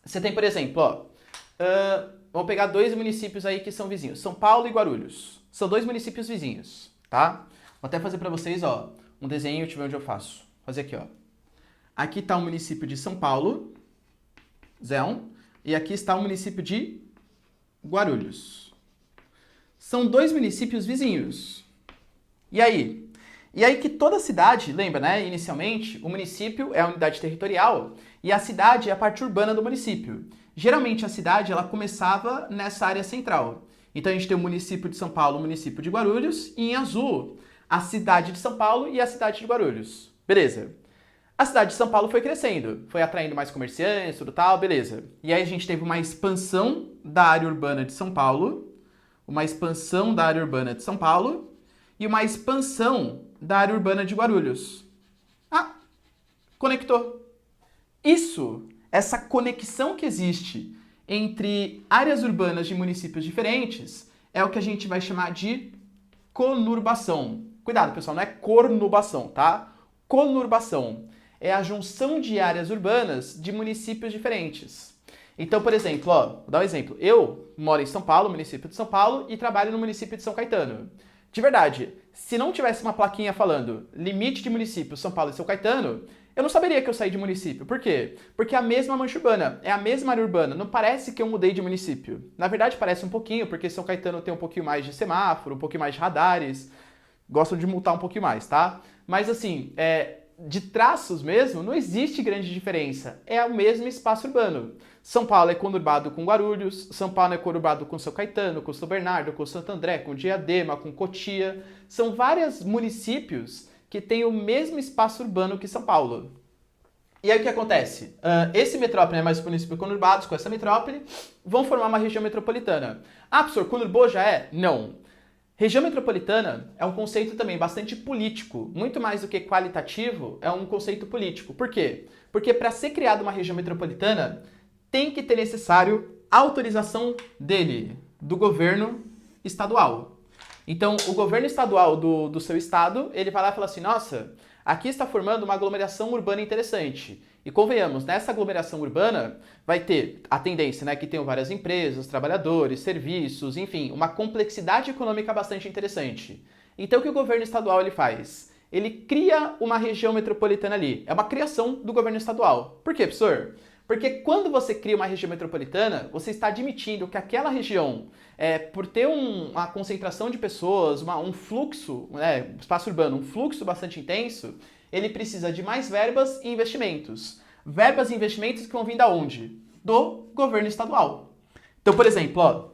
Você tem, por exemplo, ó, vamos pegar dois municípios aí que são vizinhos, São Paulo e Guarulhos. São dois municípios vizinhos, tá? Vou até fazer para vocês, ó, um desenho, deixa eu ver onde eu faço. Vou fazer aqui, ó. Aqui está o município de São Paulo, Zéon, e aqui está o município de Guarulhos. São dois municípios vizinhos. E aí? E aí que toda cidade, lembra, né? Inicialmente, o município é a unidade territorial e a cidade é a parte urbana do município. Geralmente a cidade ela começava nessa área central. Então a gente tem o município de São Paulo, o município de Guarulhos, e em azul a cidade de São Paulo e a cidade de Guarulhos. Beleza. A cidade de São Paulo foi crescendo, foi atraindo mais comerciantes, tudo tal, beleza. E aí a gente teve uma expansão da área urbana de São Paulo, e uma expansão da área urbana de Guarulhos. Ah, conectou. Essa conexão que existe entre áreas urbanas de municípios diferentes é o que a gente vai chamar de conurbação. Cuidado, pessoal, não é cornubação, tá? Conurbação é a junção de áreas urbanas de municípios diferentes. Então, por exemplo, ó, vou dar um exemplo. Eu moro em São Paulo, município de São Paulo, e trabalho no município de São Caetano. De verdade, se não tivesse uma plaquinha falando limite de município São Paulo e São Caetano, eu não saberia que eu saí de município. Por quê? Porque é a mesma mancha urbana, é a mesma área urbana, não parece que eu mudei de município. Na verdade parece um pouquinho, porque São Caetano tem um pouquinho mais de semáforo, um pouquinho mais de radares, gostam de multar um pouquinho mais, tá? Mas assim, de traços mesmo, não existe grande diferença. É o mesmo espaço urbano. São Paulo é conurbado com Guarulhos, São Paulo é conurbado com São Caetano, com São Bernardo, com Santo André, com Diadema, com Cotia. São vários municípios que têm o mesmo espaço urbano que São Paulo. E aí o que acontece? Esse metrópole, mais os municípios conurbados com essa metrópole, vão formar uma região metropolitana. Ah, professor, conurbou já é? Não. Região metropolitana é um conceito também bastante político, muito mais do que qualitativo, é um conceito político. Por quê? Porque para ser criada uma região metropolitana, tem que ter necessário autorização do governo estadual. Então, o governo estadual do seu estado, ele vai lá e fala assim, nossa, aqui está formando uma aglomeração urbana interessante. E convenhamos, nessa aglomeração urbana vai ter a tendência, né, que tenham várias empresas, trabalhadores, serviços, enfim, uma complexidade econômica bastante interessante. Então o que o governo estadual ele faz? Ele cria uma região metropolitana ali. É uma criação do governo estadual. Por quê, professor? Porque quando você cria uma região metropolitana, você está admitindo que aquela região, por ter uma concentração de pessoas, um fluxo, espaço urbano, um fluxo bastante intenso, ele precisa de mais verbas e investimentos. Verbas e investimentos que vão vir da onde? Do governo estadual. Então, por exemplo, ó,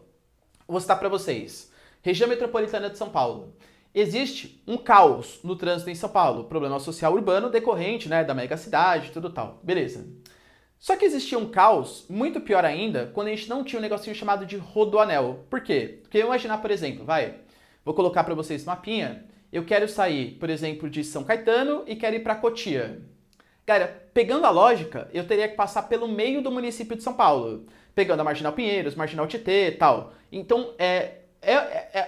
vou citar para vocês. Região metropolitana de São Paulo. Existe um caos no trânsito em São Paulo, problema social urbano decorrente, né, da megacidade, tudo tal. Beleza. Só que existia um caos muito pior ainda quando a gente não tinha um negocinho chamado de rodoanel. Por quê? Porque imaginar, por exemplo, Vou colocar para vocês no mapinha. Eu quero sair, por exemplo, de São Caetano e quero ir para Cotia. Galera, pegando a lógica, eu teria que passar pelo meio do município de São Paulo, pegando a Marginal Pinheiros, Marginal Tietê e tal. Então,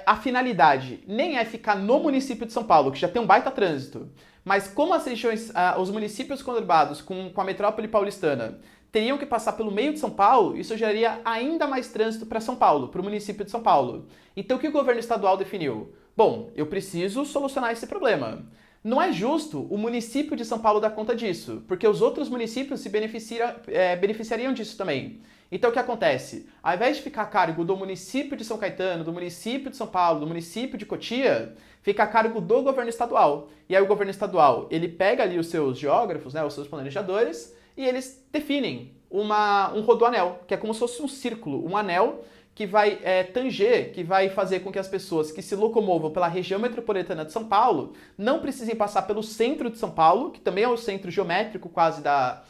a finalidade nem é ficar no município de São Paulo, que já tem um baita trânsito, mas como as regiões, os municípios conurbados com a metrópole paulistana teriam que passar pelo meio de São Paulo, isso geraria ainda mais trânsito para São Paulo, para o município de São Paulo. Então o que o governo estadual definiu? Bom, eu preciso solucionar esse problema. Não é justo o município de São Paulo dar conta disso, porque os outros municípios se beneficiariam disso também. Então o que acontece? Ao invés de ficar a cargo do município de São Caetano, do município de São Paulo, do município de Cotia, fica a cargo do governo estadual. E aí o governo estadual, ele pega ali os seus geógrafos, né, os seus planejadores, e eles definem um rodoanel, que é como se fosse um círculo, um anel que vai tanger, que vai fazer com que as pessoas que se locomovam pela região metropolitana de São Paulo não precisem passar pelo centro de São Paulo, que também é o centro geométrico quase da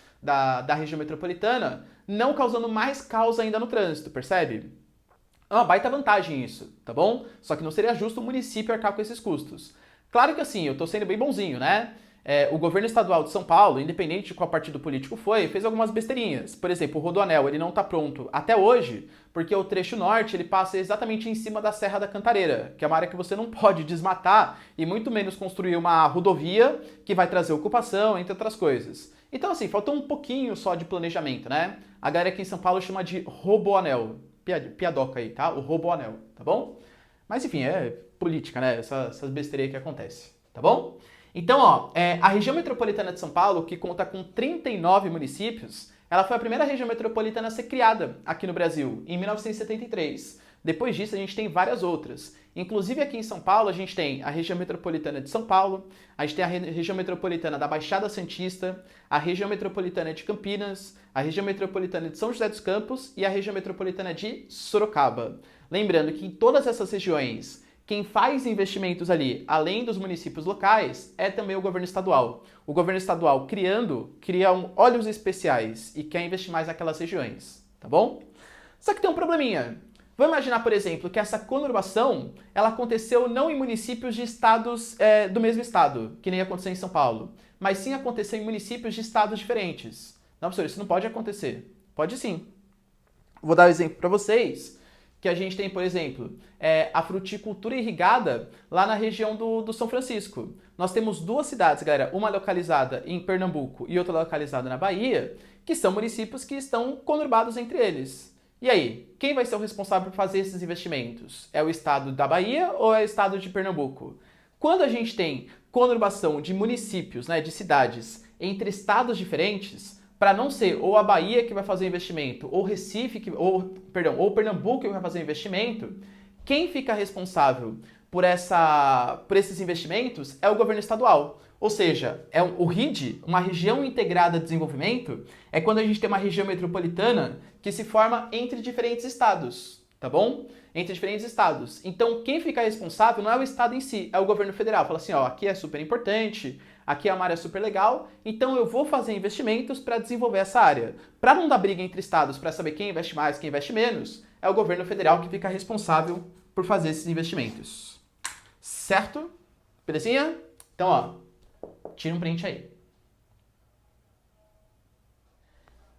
região metropolitana, não causando mais caos ainda no trânsito, percebe? É uma baita vantagem isso, tá bom? Só que não seria justo o município arcar com esses custos. Claro que assim, eu tô sendo bem bonzinho, né? O governo estadual de São Paulo, independente de qual partido político foi, fez algumas besteirinhas. Por exemplo, o Rodoanel, ele não está pronto até hoje, porque o trecho norte ele passa exatamente em cima da Serra da Cantareira, que é uma área que você não pode desmatar e muito menos construir uma rodovia que vai trazer ocupação, entre outras coisas. Então assim, faltou um pouquinho só de planejamento, né? A galera aqui em São Paulo chama de Roboanel. Piadoca aí, tá? O Roboanel, tá bom? Mas enfim, é política, né? Essas besteiras que acontecem, tá bom? Então, ó, a região metropolitana de São Paulo, que conta com 39 municípios, ela foi a primeira região metropolitana a ser criada aqui no Brasil, em 1973. Depois disso, a gente tem várias outras. Inclusive, aqui em São Paulo, a gente tem a região metropolitana de São Paulo, a gente tem a região metropolitana da Baixada Santista, a região metropolitana de Campinas, a região metropolitana de São José dos Campos e a região metropolitana de Sorocaba. Lembrando que em todas essas regiões, quem faz investimentos ali, além dos municípios locais, é também o governo estadual. O governo estadual cria olhos especiais e quer investir mais naquelas regiões, tá bom? Só que tem um probleminha. Vamos imaginar, por exemplo, que essa conurbação ela aconteceu não em municípios de estados do mesmo estado, que nem aconteceu em São Paulo, mas sim aconteceu em municípios de estados diferentes. Não, professor, isso não pode acontecer. Pode sim. Vou dar um exemplo para vocês. Que a gente tem, por exemplo, a fruticultura irrigada lá na região do São Francisco. Nós temos duas cidades, galera, uma localizada em Pernambuco e outra localizada na Bahia, que são municípios que estão conurbados entre eles. E aí, quem vai ser o responsável por fazer esses investimentos? É o estado da Bahia ou é o estado de Pernambuco? Quando a gente tem conurbação de municípios, né, de cidades entre estados diferentes, para não ser ou a Bahia que vai fazer o investimento, ou Recife, ou Pernambuco que vai fazer o investimento, quem fica responsável por esses investimentos é o governo estadual. Ou seja, o RID, uma região integrada de desenvolvimento, é quando a gente tem uma região metropolitana que se forma entre diferentes estados, tá bom? Entre diferentes estados. Então, quem fica responsável não é o estado em si, é o governo federal. Fala assim, ó, aqui é super importante, aqui é uma área super legal, então eu vou fazer investimentos para desenvolver essa área. Para não dar briga entre estados, para saber quem investe mais, quem investe menos, é o governo federal que fica responsável por fazer esses investimentos. Certo? Belezinha? Então, ó, tira um print aí.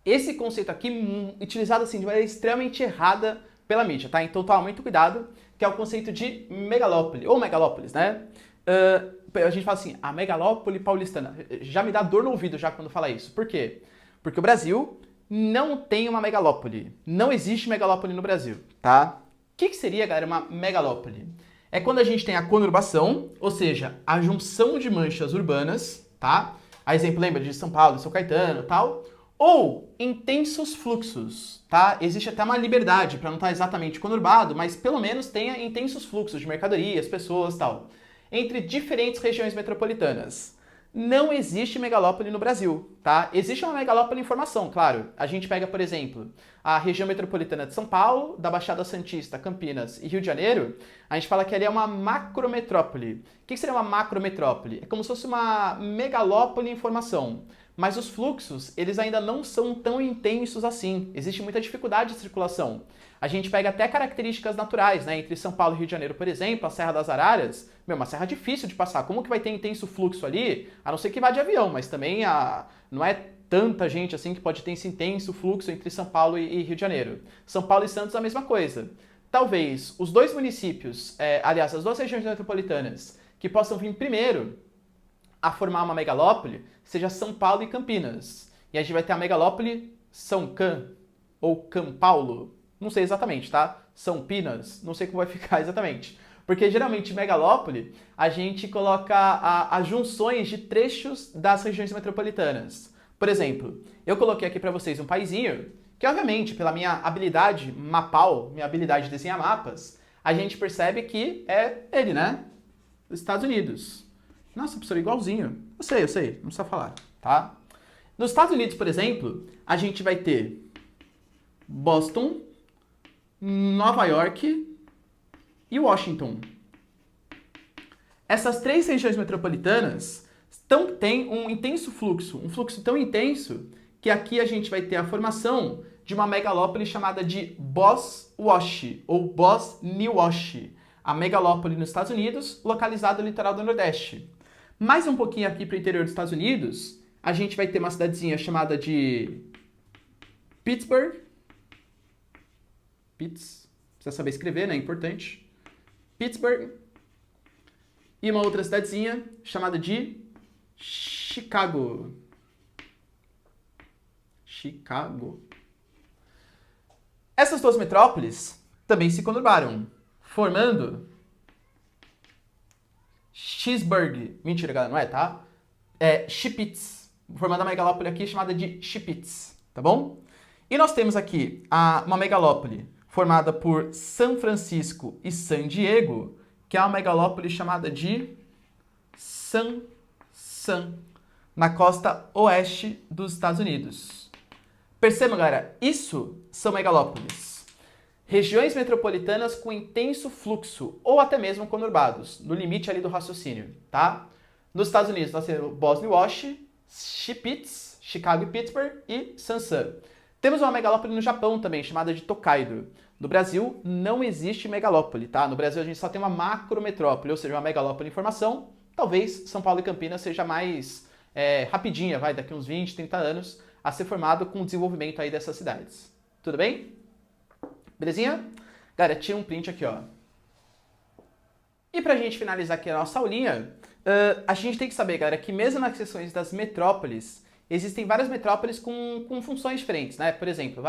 Esse conceito aqui, utilizado assim de maneira extremamente errada pela mídia, tá? Então toma muito cuidado, que é o conceito de megalópole, ou megalópolis, né? A gente fala assim, a megalópole paulistana. Já me dá dor no ouvido já quando fala isso. Por quê? Porque o Brasil não tem uma megalópole. Não existe megalópole no Brasil, tá? O que seria, galera, uma megalópole? É quando a gente tem a conurbação, ou seja, a junção de manchas urbanas, tá? A exemplo, lembra de São Paulo, São Caetano e tal? Ou intensos fluxos, tá? Existe até uma liberdade para não estar exatamente conurbado, mas pelo menos tenha intensos fluxos de mercadorias, pessoas e tal, entre diferentes regiões metropolitanas. Não existe megalópole no Brasil, tá? Existe uma megalópole em formação, claro. A gente pega, por exemplo, a região metropolitana de São Paulo, da Baixada Santista, Campinas e Rio de Janeiro, a gente fala que ali é uma macrometrópole, que seria uma macrometrópole? É como se fosse uma megalópole em formação. Mas os fluxos, eles ainda não são tão intensos assim. Existe muita dificuldade de circulação. A gente pega até características naturais, né? Entre São Paulo e Rio de Janeiro, por exemplo, a Serra das Araras, uma serra difícil de passar. Como que vai ter intenso fluxo ali? A não ser que vá de avião, mas também não é tanta gente assim que pode ter esse intenso fluxo entre São Paulo e Rio de Janeiro. São Paulo e Santos a mesma coisa. Talvez os dois municípios, aliás, as duas regiões metropolitanas, que possam vir primeiro a formar uma megalópole, seja São Paulo e Campinas. E a gente vai ter a megalópole São Cam, ou Cam Paulo, não sei exatamente, tá? São Pinas, não sei como vai ficar exatamente. Porque geralmente megalópole, a gente coloca as junções de trechos das regiões metropolitanas. Por exemplo, eu coloquei aqui para vocês um paizinho, que obviamente, pela minha habilidade mapal, minha habilidade de desenhar mapas, a gente percebe que é ele, né? Os Estados Unidos. Nossa, professor, igualzinho. Eu sei, não precisa falar, tá? Nos Estados Unidos, por exemplo, a gente vai ter Boston, Nova York e Washington. Essas três regiões metropolitanas têm um intenso fluxo, um fluxo tão intenso que aqui a gente vai ter a formação de uma megalópole chamada de Boswash, ou Bosniwash, a megalópole nos Estados Unidos, localizada no litoral do Nordeste. Mais um pouquinho aqui para o interior dos Estados Unidos, a gente vai ter uma cidadezinha chamada de Pittsburgh. Precisa saber escrever, né? Importante. Pittsburgh. E uma outra cidadezinha chamada de Chicago. Essas duas metrópoles também se conurbaram, formando Schittsburg. Mentira, galera, não é, tá? É Schipitz, formando a megalópole aqui chamada de Schipitz, tá bom? E nós temos aqui uma megalópole formada por São Francisco e San Diego, que é uma megalópole chamada de San, na costa oeste dos Estados Unidos. Percebam, galera, isso são megalópolis. Regiões metropolitanas com intenso fluxo, ou até mesmo conurbados, no limite ali do raciocínio, tá? Nos Estados Unidos nós temos Bosniwash, Schipitz, Chicago e Pittsburgh e Sansan. Temos uma megalópole no Japão também, chamada de Tokaido. No Brasil não existe megalópole, tá? No Brasil a gente só tem uma macrometrópole, ou seja, uma megalópole em formação. Talvez São Paulo e Campinas seja mais rapidinha, daqui uns 20, 30 anos, a ser formado com o desenvolvimento aí dessas cidades. Tudo bem? Belezinha? Galera, tira um print aqui, ó. E pra gente finalizar aqui a nossa aulinha, a gente tem que saber, galera, que mesmo nas questões das metrópoles, existem várias metrópoles com funções diferentes, né? Por exemplo,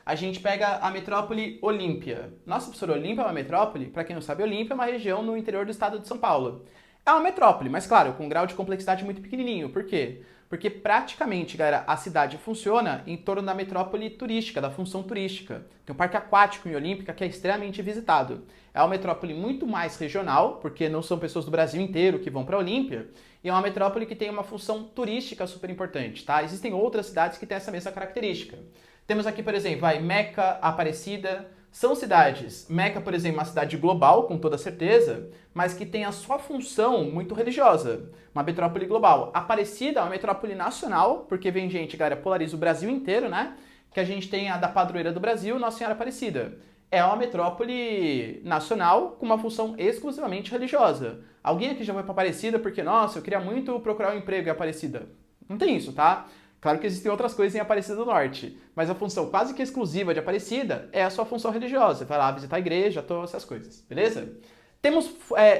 a gente pega a metrópole Olímpia. Nossa, professor, Olímpia é uma metrópole? Para quem não sabe, Olímpia é uma região no interior do estado de São Paulo. É uma metrópole, mas claro, com um grau de complexidade muito pequenininho. Por quê? Porque praticamente, galera, a cidade funciona em torno da metrópole turística, da função turística. Tem um parque aquático em Olímpia que é extremamente visitado. É uma metrópole muito mais regional, porque não são pessoas do Brasil inteiro que vão para Olímpia, e é uma metrópole que tem uma função turística super importante, tá? Existem outras cidades que têm essa mesma característica. Temos aqui, por exemplo, Meca, Aparecida. São cidades, Meca, por exemplo, uma cidade global, com toda certeza, mas que tem a sua função muito religiosa, uma metrópole global. Aparecida é uma metrópole nacional, porque vem gente, galera, polariza o Brasil inteiro, né? Que a gente tem a da padroeira do Brasil, Nossa Senhora Aparecida. É uma metrópole nacional com uma função exclusivamente religiosa. Alguém aqui já foi para Aparecida porque, nossa, eu queria muito procurar um emprego em Aparecida? Não tem isso, tá? Claro que existem outras coisas em Aparecida do Norte, mas a função quase que exclusiva de Aparecida é a sua função religiosa. Vai lá visitar a igreja, todas essas coisas, beleza? Temos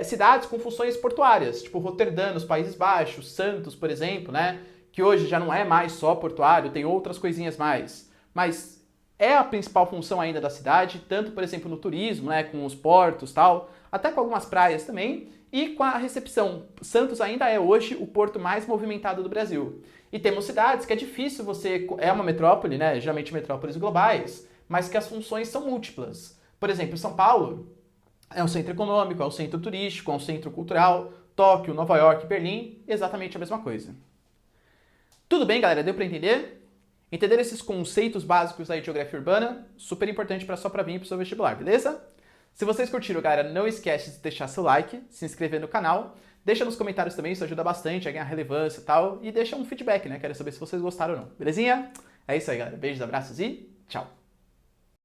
cidades com funções portuárias, tipo Roterdã, nos Países Baixos, Santos, por exemplo, né? Que hoje já não é mais só portuário, tem outras coisinhas mais. Mas é a principal função ainda da cidade, tanto, por exemplo, no turismo, né? Com os portos e tal, até com algumas praias também, e com a recepção. Santos ainda é hoje o porto mais movimentado do Brasil. E temos cidades que é difícil é uma metrópole, né? Geralmente metrópoles globais, mas que as funções são múltiplas. Por exemplo, São Paulo é um centro econômico, é um centro turístico, é um centro cultural. Tóquio, Nova York, Berlim, exatamente a mesma coisa. Tudo bem, galera? Deu para entender? Entender esses conceitos básicos da geografia urbana, super importante para sua prova e para o seu vestibular, beleza? Se vocês curtiram, galera, não esquece de deixar seu like, se inscrever no canal, deixa nos comentários também, isso ajuda bastante a ganhar relevância e tal, e deixa um feedback, né? Quero saber se vocês gostaram ou não, belezinha? É isso aí, galera. Beijos, abraços e tchau!